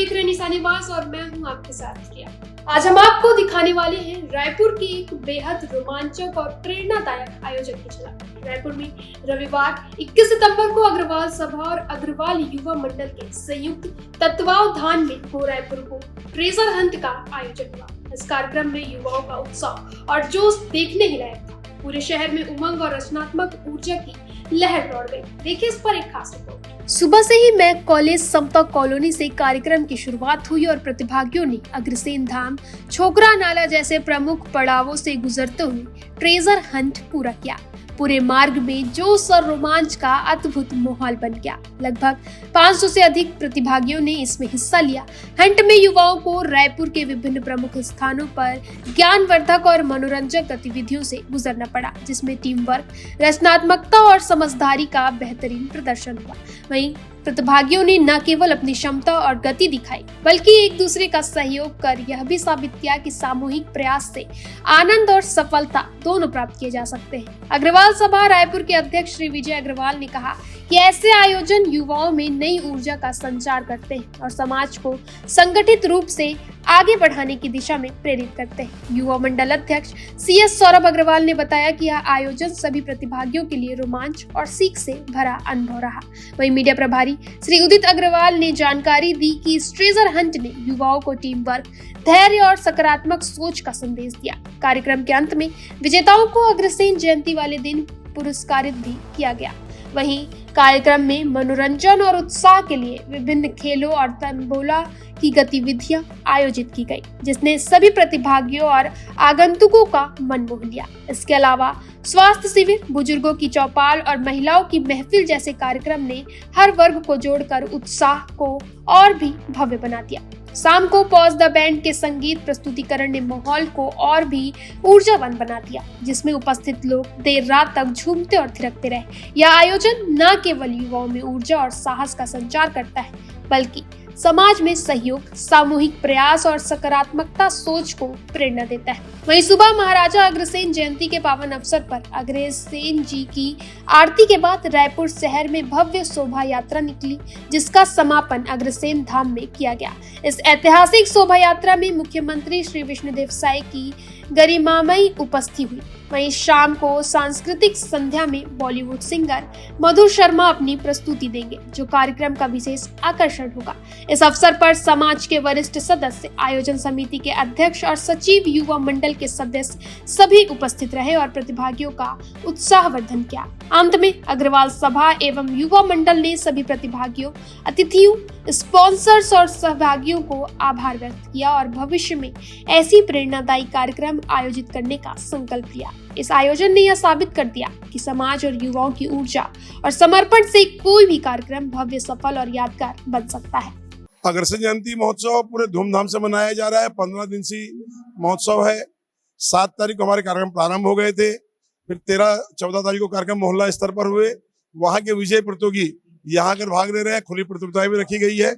देख रहे हैं निशानेबाज और मैं हूं आपके साथ किया। आज हम आपको दिखाने वाले हैं रायपुर की एक बेहद रोमांचक और प्रेरणादायक आयोजन की झलक। रायपुर में रविवार 21 सितंबर को अग्रवाल सभा और अग्रवाल युवा मंडल के संयुक्त तत्वावधान में गो रायपुर को ट्रेजर हंट का आयोजन हुआ। इस कार्यक्रम में युवाओं का उत्साह और जोश देखने ही लायक था। पूरे शहर में उमंग और रचनात्मक ऊर्जा की लहर दौड़ गई। देखिए इस पर एक खास रिपोर्ट। सुबह से ही मैक कॉलेज समता कॉलोनी से कार्यक्रम की शुरुआत हुई और प्रतिभागियों ने अग्रसेन धाम, छोकरा नाला जैसे प्रमुख पड़ावों से गुजरते हुए ट्रेजर हंट पूरा किया। पूरे मार्ग में जोश और रोमांच का अद्भुत माहौल बन गया। लगभग 500 से अधिक प्रतिभागियों ने इसमें हिस्सा लिया। हंट में युवाओं को रायपुर के विभिन्न प्रमुख स्थानों पर ज्ञानवर्धक और मनोरंजक गतिविधियों से गुजरना पड़ा, जिसमें टीम वर्क, रचनात्मकता और समझदारी का बेहतरीन प्रदर्शन हुआ। वहीं प्रतिभागियों ने न केवल अपनी क्षमता और गति दिखाई, बल्कि एक दूसरे का सहयोग कर यह भी साबित किया कि सामूहिक प्रयास से आनंद और सफलता दोनों प्राप्त किए जा सकते हैं। अग्रवाल सभा रायपुर के अध्यक्ष श्री विजय अग्रवाल ने कहा कि ऐसे आयोजन युवाओं में नई ऊर्जा का संचार करते हैं और समाज को संगठित रूप से आगे बढ़ाने की दिशा में प्रेरित करते हैं। युवा मंडल अध्यक्ष CS सौरभ अग्रवाल ने बताया कि यह आयोजन सभी प्रतिभागियों के लिए रोमांच और सीख से भरा अनुभव रहा। वहीं मीडिया प्रभारी श्री उदित अग्रवाल ने जानकारी दी कि इस ट्रेजर हंट ने युवाओं को टीम वर्क, धैर्य और सकारात्मक सोच का संदेश दिया। कार्यक्रम के अंत में विजेताओं को अग्रसेन जयंती वाले दिन पुरस्कारित भी किया गया। वहीं कार्यक्रम में मनोरंजन और उत्साह के लिए विभिन्न खेलों और तंबोला की गतिविधियां आयोजित की गई, जिसने सभी प्रतिभागियों और आगंतुकों का मन मोह लिया। इसके अलावा स्वास्थ्य शिविर, बुजुर्गों की चौपाल और महिलाओं की महफिल जैसे कार्यक्रम ने हर वर्ग को जोड़कर उत्साह को और भी भव्य बना दिया। शाम को पॉज द बैंड के संगीत प्रस्तुतिकरण ने माहौल को और भी ऊर्जावान बना दिया, जिसमें उपस्थित लोग देर रात तक झूमते और थिरकते रहे। यह आयोजन न केवल युवाओं में ऊर्जा और साहस का संचार करता है, बल्कि समाज में सहयोग, सामूहिक प्रयास और सकारात्मकता सोच को प्रेरणा देता है। वहीं सुबह महाराजा अग्रसेन जयंती के पावन अवसर पर अग्रसेन जी की आरती के बाद रायपुर शहर में भव्य शोभा यात्रा निकली, जिसका समापन अग्रसेन धाम में किया गया। इस ऐतिहासिक शोभा यात्रा में मुख्यमंत्री श्री विष्णुदेव साय की गरिमामयी उपस्थिति हुई। वहीं शाम को सांस्कृतिक संध्या में बॉलीवुड सिंगर मधु शर्मा अपनी प्रस्तुति देंगे, जो कार्यक्रम का विशेष आकर्षण होगा। इस अवसर पर समाज के वरिष्ठ सदस्य, आयोजन समिति के अध्यक्ष और सचिव, युवा मंडल के सदस्य सभी उपस्थित रहे और प्रतिभागियों का उत्साहवर्धन किया। अंत में अग्रवाल सभा एवं युवा मंडल ने सभी प्रतिभागियों, अतिथियों, स्पॉन्सर्स और सहभागियों को आभार व्यक्त किया और भविष्य में ऐसी प्रेरणादायी कार्यक्रम आयोजित करने का संकल्प लिया। इस आयोजन ने यह साबित कर दिया कि समाज और युवाओं की ऊर्जा और समर्पण से कोई भी कार्यक्रम भव्य, सफल और यादगार बन सकता है। अग्रसेन जयंती महोत्सव पूरे धूमधाम से मनाया जा रहा है। 15 दिन से महोत्सव है। 7 तारीख को हमारे कार्यक्रम प्रारंभ हो गए थे, फिर 13-14 तारीख को कार्यक्रम मोहल्ला स्तर पर हुए। वहाँ के विजय प्रतियोगी यहाँ आकर भाग ले रहे हैं। खुली प्रतियोगिताएं भी रखी गई है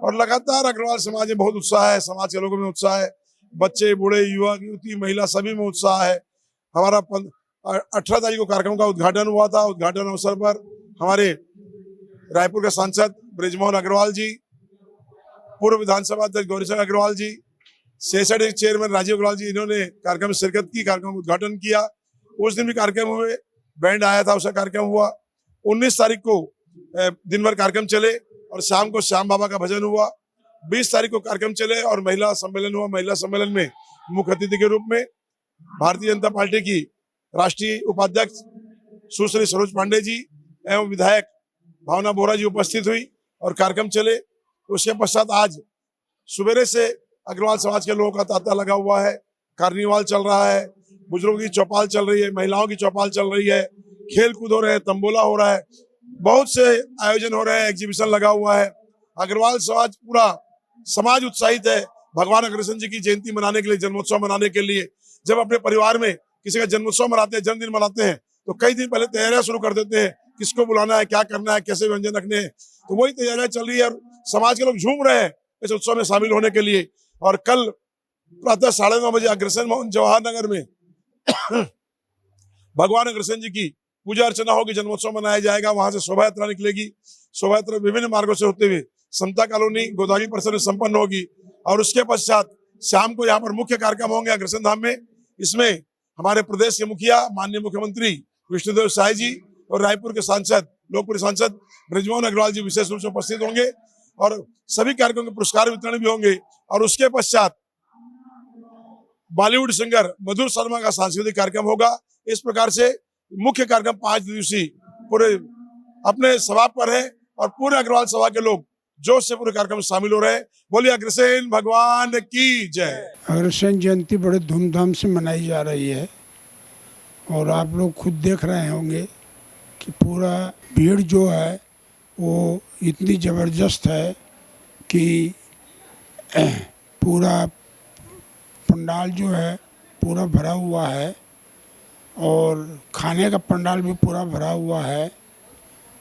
और लगातार अग्रवाल समाज में बहुत उत्साह है। समाज के लोगों में उत्साह है, बच्चे, बूढ़े, युवा, युवती, महिला सभी में उत्साह है। हमारा 18 तारीख को कार्यक्रम का उद्घाटन हुआ था। उद्घाटन अवसर पर हमारे रायपुर के सांसद ब्रिजमोहन अग्रवाल जी, पूर्व विधानसभा अध्यक्ष गौरीशंकर अग्रवाल जी, सेसड चेयरमैन राजीव अग्रवाल जी, इन्होंने कार्यक्रम में शिरकत की, कार्यक्रम उद्घाटन किया। उस दिन भी कार्यक्रम हुए, बैंड आया था, उसका कार्यक्रम हुआ। 19 तारीख को दिन भर कार्यक्रम चले और शाम को श्याम बाबा का भजन हुआ। 20 तारीख को कार्यक्रम चले और महिला सम्मेलन हुआ। महिला सम्मेलन में मुख्य अतिथि के रूप में भारतीय जनता पार्टी की राष्ट्रीय उपाध्यक्ष सुश्री सरोज पांडे जी एवं विधायक भावना बोरा जी उपस्थित हुई और कार्यक्रम चले। उसके पश्चात आज सुबेरे से अग्रवाल समाज के लोगों का तांता लगा हुआ है। कार्निवाल चल रहा है, बुजुर्गों की चौपाल चल रही है, महिलाओं की चौपाल चल रही है, खेल कूद हो रहे हैं, तंबोला हो रहा है, बहुत से आयोजन हो रहे हैं, एग्जीबिशन लगा हुआ है। अग्रवाल समाज, पूरा समाज उत्साहित है भगवान अग्रसेन जी की जयंती मनाने के लिए, जन्मोत्सव मनाने के लिए। जब अपने परिवार में किसी का जन्मोत्सव मनाते हैं, जन्मदिन मनाते हैं, तो कई दिन पहले तैयारियां शुरू कर देते हैं, किसको बुलाना है, क्या करना है, कैसे व्यंजन रखने हैं। तो वही तैयारियां चल रही है और समाज के लोग झूम रहे हैं इस उत्सव में शामिल होने के लिए। और कल प्रातः 9:30 बजे अग्रसेन भवन जवाहर नगर में भगवान अग्रसेन जी की पूजा अर्चना होगी, जन्मोत्सव मनाया जाएगा। वहां से शोभा यात्रा निकलेगी। शोभा यात्रा विभिन्न मार्गों से होते हुए समता कॉलोनी गोदावरी परिसर में संपन्न होगी। और उसके पश्चात शाम को यहाँ पर मुख्य कार्यक्रम होंगे अग्रसेन धाम में। इसमें हमारे प्रदेश के मुखिया माननीय मुख्यमंत्री विष्णुदेव साय जी और रायपुर के सांसद लोकप्रिय सांसद ब्रजमोहन अग्रवाल जी विशेष रूप से उपस्थित होंगे और सभी कार्यक्रम के पुरस्कार वितरण भी होंगे। और उसके पश्चात बॉलीवुड सिंगर मधुर शर्मा का सांस्कृतिक कार्यक्रम होगा। इस प्रकार से मुख्य कार्यक्रम 5 दिवसीय पूरे अपने समाप्त पर है और पूरे अग्रवाल सभा के लोग जोश से पूरे कार्यक्रम में शामिल हो रहे हैं। बोलिए अग्रसेन भगवान की जय। अग्रसेन जयंती बड़े धूमधाम से मनाई जा रही है और आप लोग खुद देख रहे होंगे कि पूरा भीड़ जो है वो इतनी ज़बरदस्त है कि पूरा पंडाल जो है पूरा भरा हुआ है और खाने का पंडाल भी पूरा भरा हुआ है।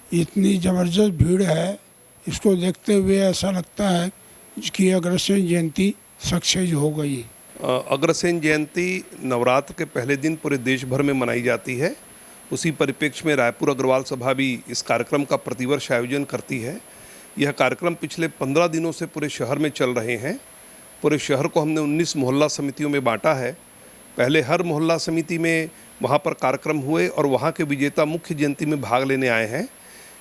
इतनी ज़बरदस्त भीड़ है, इसको देखते हुए ऐसा लगता है कि अग्रसेन जयंती सक्सेस हो गई। अग्रसेन जयंती नवरात्र के पहले दिन पूरे देश भर में मनाई जाती है। उसी परिप्रेक्ष्य में रायपुर अग्रवाल सभा भी इस कार्यक्रम का प्रतिवर्ष आयोजन करती है। यह कार्यक्रम पिछले 15 दिनों से पूरे शहर में चल रहे हैं। पूरे शहर को हमने 19 मोहल्ला समितियों में बांटा है। पहले हर मोहल्ला समिति में वहाँ पर कार्यक्रम हुए और वहाँ के विजेता मुख्य जयंती में भाग लेने आए हैं।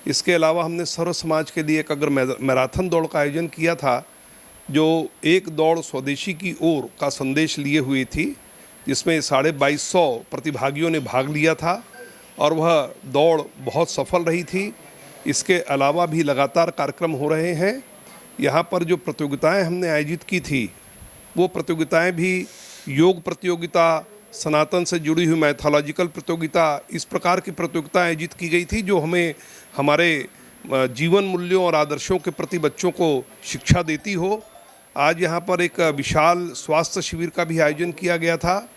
इसके अलावा हमने सर्व समाज के लिए एक अगर मैराथन दौड़ का आयोजन किया था, जो एक दौड़ स्वदेशी की ओर का संदेश लिए हुई थी, जिसमें 2250 प्रतिभागियों ने भाग लिया था और वह दौड़ बहुत सफल रही थी। इसके अलावा भी लगातार कार्यक्रम हो रहे हैं। यहाँ पर जो प्रतियोगिताएं हमने आयोजित की थी वो प्रतियोगिताएं भी योग प्रतियोगिता, सनातन से जुड़ी हुई मैथोलॉजिकल प्रतियोगिता, इस प्रकार की प्रतियोगिता आयोजित की गई थी जो हमें हमारे जीवन मूल्यों और आदर्शों के प्रति बच्चों को शिक्षा देती हो। आज यहाँ पर एक विशाल स्वास्थ्य शिविर का भी आयोजन किया गया था,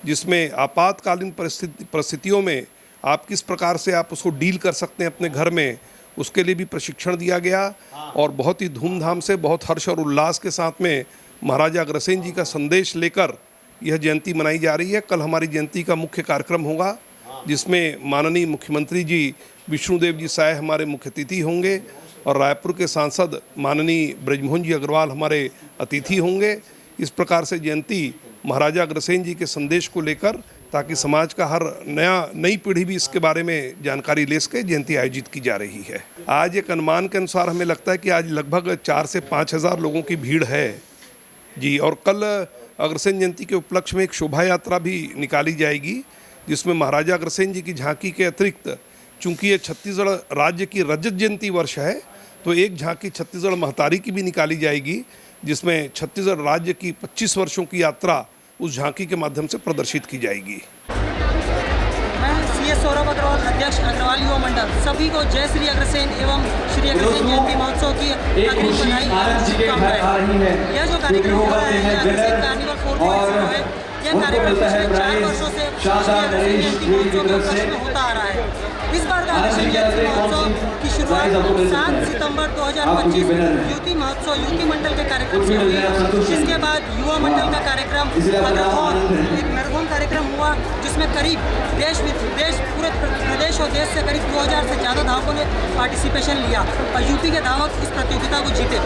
जिसमें आपातकालीन परिस्थितियों में आप किस प्रकार से आप उसको डील कर सकते हैं अपने घर में, उसके लिए भी प्रशिक्षण दिया गया। और बहुत ही धूमधाम से, बहुत हर्ष और उल्लास के साथ में महाराजा अग्रसेन जी का संदेश लेकर यह जयंती मनाई जा रही है। कल हमारी जयंती का मुख्य कार्यक्रम होगा, जिसमें माननीय मुख्यमंत्री जी विष्णुदेव जी साय हमारे मुख्य अतिथि होंगे और रायपुर के सांसद माननीय ब्रजमोहन जी अग्रवाल हमारे अतिथि होंगे। इस प्रकार से जयंती महाराजा अग्रसेन जी के संदेश को लेकर, ताकि समाज का हर नई पीढ़ी भी इसके बारे में जानकारी ले सके, जयंती आयोजित की जा रही है। आज एक अनुमान के अनुसार हमें लगता है कि आज लगभग 4 से 5 हज़ार लोगों की भीड़ है जी। और कल अग्रसेन जयंती के उपलक्ष्य में एक शोभा यात्रा भी निकाली जाएगी, जिसमें महाराजा अग्रसेन जी की झांकी के अतिरिक्त, चूँकि ये छत्तीसगढ़ राज्य की रजत जयंती वर्ष है, तो एक झांकी छत्तीसगढ़ महतारी की भी निकाली जाएगी, जिसमें छत्तीसगढ़ राज्य की 25 वर्षों की यात्रा उस झांकी के माध्यम से प्रदर्शित की जाएगी। मैं CS सौरभ अग्रवाल, अध्यक्ष अग्रवाल युवा मंडल, सभी को जय श्री अग्रसेन एवं श्री अग्रसेन जयंती महोत्सव की अग्रिम बधाई शुभकामनाएं। यह जो कार्यक्रम हो रहा है अग्रसेन कार्निवल 4 है, यह कार्यक्रम पिछले 4 वर्षों से श्री अग्रसेन जयंती महोत्सव के उपलक्ष्य में होता आ रहा है। इस बार का अग्रसेन जयंती महोत्सव की शुरुआत 7 सितंबर 2025 युवती महोत्सव युवती मंडल के कार्यक्रम से हुई। जिसके बाद युवा मंडल का कार्यक्रम अग्रथॉन, एक मैराथन कार्यक्रम हुआ, जिसमें करीब पूरे प्रदेश और देश से करीब 2000 से ज़्यादा धावकों ने पार्टिसिपेशन लिया और यूपी के धावक इस प्रतियोगिता को जीते।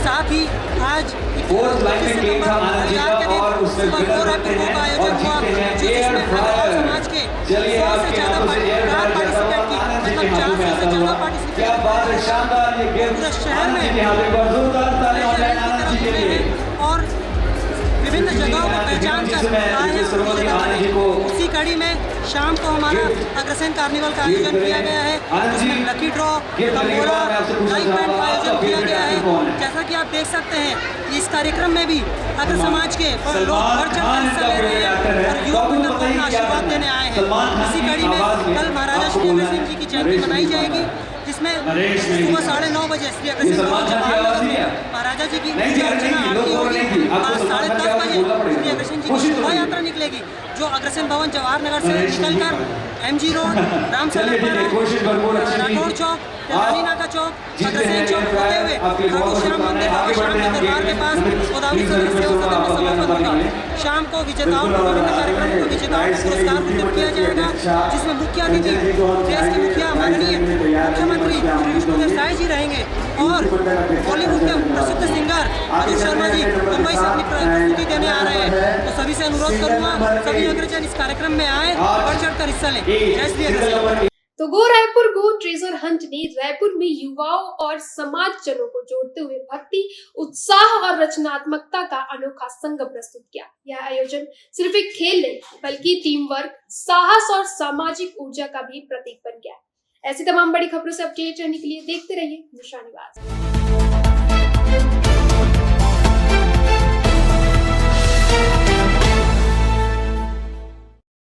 साथ ही आज 21 सितंबर रविवार के दिन सुबह 2 रैपिड का आयोजन हुआ, जिसमें अग्रवाल समाज के 100 से ज़्यादा पार्टिसिपेट की, मतलब 400 से ज़्यादा पार्टिसिपेट पूरे शहर में और विभिन्न जगहों को पहचान कर आए हैं। उसी कड़ी में शाम को हमारा अग्रसेन कार्निवल का आयोजन किया गया है, जिसमें lucky draw, tambola, life band का आयोजन किया गया है। जैसा कि आप देख सकते हैं, इस कार्यक्रम में भी अग्र समाज के लोग बढ़ चढ़कर हिस्सा ले रहे हैं और युवा मंडल को अपना आशीर्वाद देने आए हैं। इसी कड़ी में कल महाराजा श्री अग्रसेन जी की जयंती मनाई जाएगी, जिसमें सुबह 9:30 बजे श्री अग्रसेन भवन जवाहर में महाराजा जी की पूजा अर्चना आरती होगी। 10:30 बजे श्री अग्रसेन जी की शोभा यात्रा निकलेगी, जो अग्रसेन भवन जवाहर नगर से निकलकर MG रोड, राठौड़ चौक, रानी नाका चौक, अग्रसेन चौक होते हुए खाटू श्याम मंदिर बाबा श्याम के दरबार के पास गोदावरी सेवा सदन में समापन होगा। शाम को विजेताओं को विभिन्न कार्यक्रमों को विजेताओं को पुरस्कार वितरित किया जाएगा, जिसमें मुख्य अतिथि देश के मुखिया माननीय मुख्यमंत्री श्री विष्णुदेव साय जी रहेंगे और बॉलीवुड के प्रसिद्ध सिंगर अतुल शर्मा जी मुंबई से अपनी प्रस्तुति देने आ रहे हैं। तो सभी से अनुरोध करूंगा सभी अग्रजन इस कार्यक्रम में आए, बढ़ चढ़कर हिस्सा लें। जय श्री अग्रसेन। तो गो रायपुर गो ट्रेजर हंट ने रायपुर में युवाओं और समाजजनों को जोड़ते हुए भक्ति, उत्साह और रचनात्मकता का अनोखा संगम प्रस्तुत किया। यह आयोजन सिर्फ एक खेल नहीं बल्कि टीम वर्क, साहस और सामाजिक ऊर्जा का भी प्रतीक बन गया। ऐसी तमाम बड़ी खबरों से अपडेट रहने के लिए देखते रहिए निशानीवाज।